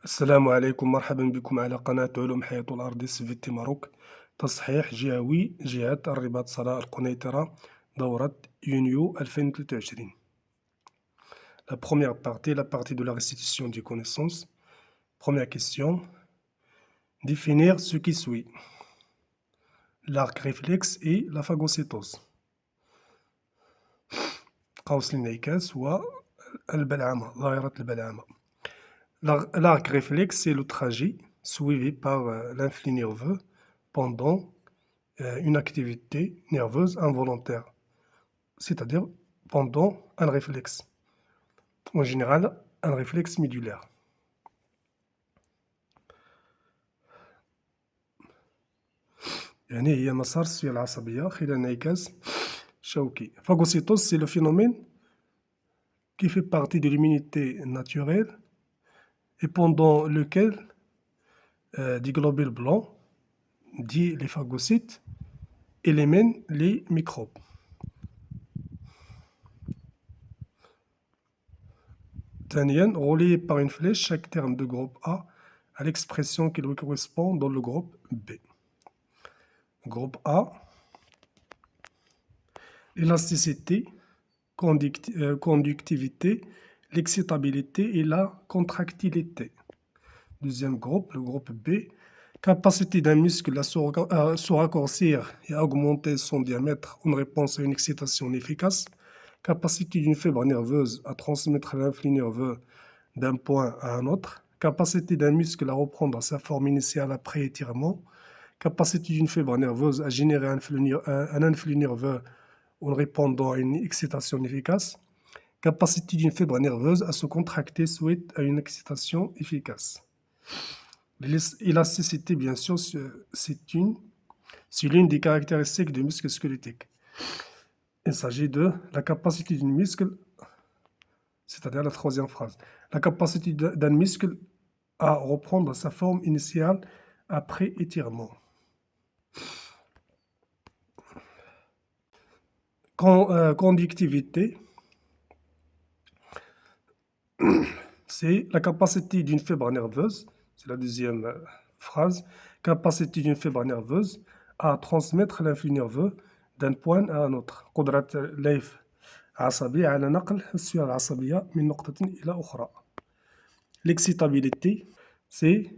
السلام عليكم، مرحبا بكم على قناة علوم حياة الأرض سفيتي ماروك. تصحيح جهوي جهة الرباط صلاح القنيطرة دورة يونيو 2023. La première partie, la partie de la restitution des connaissances. Première question. Définir ce qui suit. L'arc réflexe et la phagocytose. قوس الانعكاس والبلعمة، ظاهرة البلعمة. L'arc réflexe, c'est le trajet suivi par l'influx nerveux pendant une activité nerveuse involontaire, c'est-à-dire pendant un réflexe. En général, un réflexe médulaire. يعني هي مسار السوية العصبية خلال انعكاس شوكي. Phagocytose, c'est le phénomène qui fait partie de l'immunité naturelle et pendant lequel des globules blancs, dits les phagocytes, éliminent les microbes. ثانيا, relié par une flèche chaque terme de groupe A à l'expression qui lui correspond dans le groupe B. Groupe A, élasticité, conductivité, l'excitabilité et la contractilité. Deuxième groupe, le groupe B, capacité d'un muscle à se raccourcir et à augmenter son diamètre en réponse à une excitation efficace. Capacité d'une fibre nerveuse à transmettre l'influx nerveux d'un point à un autre. Capacité d'un muscle à reprendre sa forme initiale après étirement. Capacité d'une fibre nerveuse à générer un influx nerveux en répondant à une excitation efficace. Capacité d'une fibre nerveuse à se contracter suite à une excitation efficace. L'élasticité, bien sûr, c'est l'une des caractéristiques du muscle squelettique. Il s'agit de la capacité d'un muscle, c'est-à-dire la troisième phrase, la capacité d'un muscle à reprendre sa forme initiale après étirement. Conductivité, c'est la capacité d'une fibre nerveuse, c'est la deuxième phrase, capacité d'une fibre nerveuse à transmettre l'influx nerveux d'un point à un autre. قدرة ليف عصبي على نقل السيولة العصبية من نقطة إلى أخرى. L'excitabilité, c'est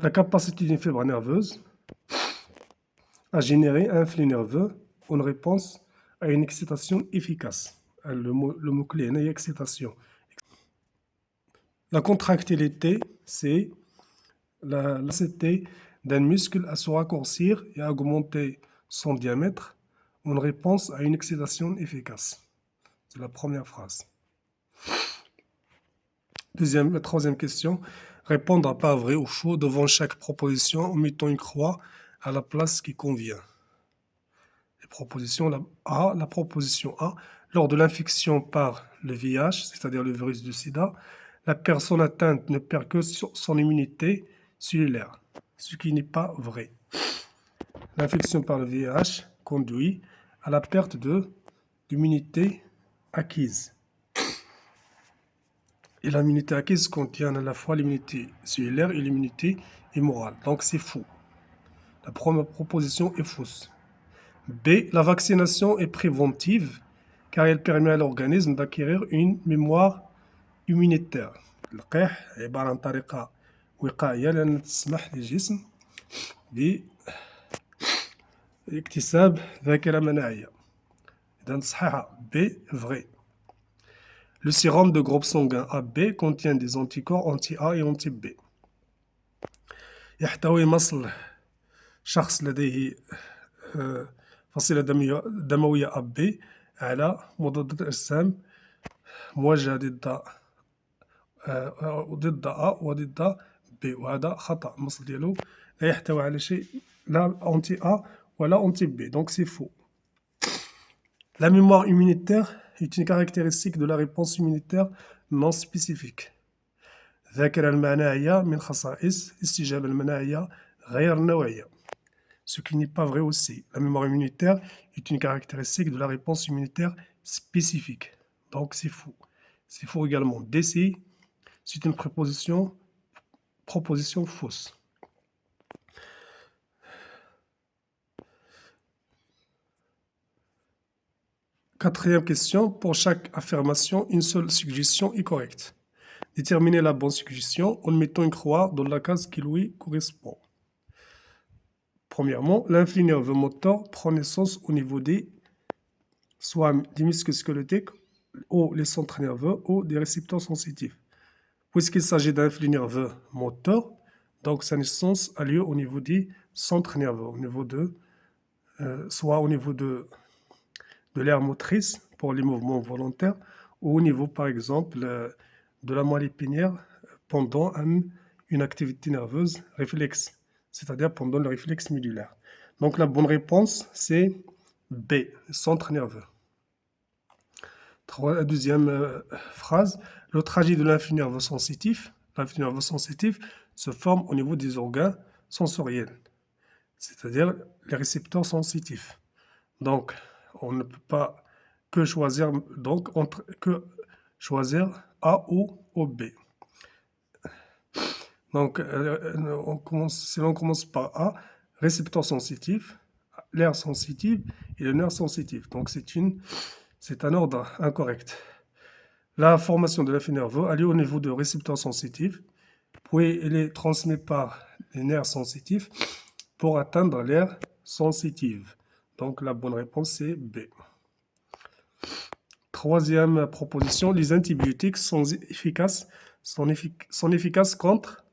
la capacité d'une fibre nerveuse à générer un flux nerveux en réponse à une excitation efficace. Le mot-clé est excitation. La contractilité, c'est la capacité d'un muscle à se raccourcir et à augmenter son diamètre en réponse à une excitation efficace. C'est la première phrase. La troisième question. Répondre à pas vrai ou faux devant chaque proposition en mettant une croix à la place qui convient. La proposition A. Lors de l'infection par le VIH, c'est-à-dire le virus du sida, la personne atteinte ne perd que son immunité cellulaire, ce qui n'est pas vrai. L'infection par le VIH conduit à la perte de l'immunité acquise. Et l'immunité acquise contient à la fois l'immunité cellulaire et l'immunité immorale. Donc c'est faux. La première proposition est fausse. B. La vaccination est préventive car elle permet à l'organisme d'acquérir une mémoire immunitaire. اللقاح عبارة عن طريقة وقائية لأن تسمح للجسم باكتساب ذاكرة مناعية. إذا صحيحة B vrai. Le sérum de groupe sanguin AB contient des anticorps anti-A et anti-B. يحتوي مصل شخص لديه فصيلة دموية AB على مضادات الأجسام موجهة ضد A وضد B، وهذا خطأ. المصل ديالو لا يحتوي على شيء لا anti A ولا anti B، donc c'est faux. La mémoire immunitaire est une caractéristique de la réponse immunitaire non spécifique. الذاكرة المناعية من خصائص الاستجابة المناعية غير النوعية. Ce qui n'est pas vrai aussi. La mémoire immunitaire est une caractéristique de la réponse immunitaire spécifique. Donc c'est faux. C'est faux également. DC, c'est une préposition proposition fausse. Quatrième question, pour chaque affirmation, une seule suggestion est correcte. Déterminez la bonne suggestion en mettant une croix dans la case qui lui correspond. Premièrement, l'influx nerveux moteur prend naissance au niveau soit des muscles squelettiques ou les centres nerveux ou des récepteurs sensitifs. Puisqu'il s'agit d'un flux nerveux moteur, donc sa naissance a lieu au niveau des centres nerveux, au niveau soit au niveau de l'aire motrice pour les mouvements volontaires ou au niveau, par exemple, de la moelle épinière pendant une activité nerveuse réflexe, c'est-à-dire pendant le réflexe médulaire. Donc la bonne réponse, c'est B, centre nerveux. Deuxième phrase, le trajet de l'influx nerveux sensitif se forme au niveau des organes sensoriels, c'est-à-dire les récepteurs sensitifs. Donc, on ne peut pas que choisir, A ou B. Donc, si l'on commence par A, récepteur sensitif, l'aire sensitive et le nerf sensitif. Donc, c'est un ordre incorrect. La formation de l'influx nerveux a lieu au niveau de récepteurs sensitifs, puis elle est transmise par les nerfs sensitifs pour atteindre l'aire sensitive. Donc la bonne réponse c'est B. Troisième proposition, les antibiotiques sont efficaces contre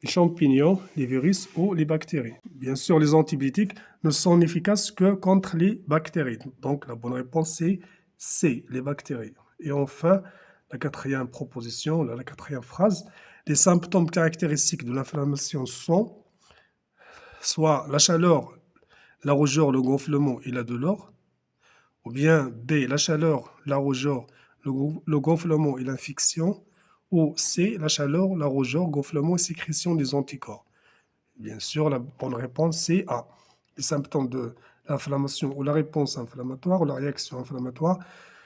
les champignons, les virus ou les bactéries. Bien sûr, les antibiotiques ne sont efficaces que contre les bactéries. Donc la bonne réponse c'est C, les bactéries. Et enfin, la quatrième proposition, la quatrième phrase, les symptômes caractéristiques de l'inflammation sont soit la chaleur, la rougeur, le gonflement et la douleur, ou bien B, la chaleur, la rougeur, le gonflement et l'infection, ou C, la chaleur, la rougeur, gonflement et sécrétion des anticorps. Bien sûr, la bonne réponse c'est A. Les symptômes de l'inflammation ou la réponse inflammatoire ou la réaction inflammatoire,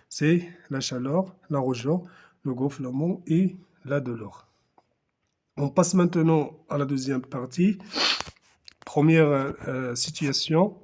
c'est la chaleur, la rougeur, le gonflement et la douleur. On passe maintenant à la deuxième partie. Première situation,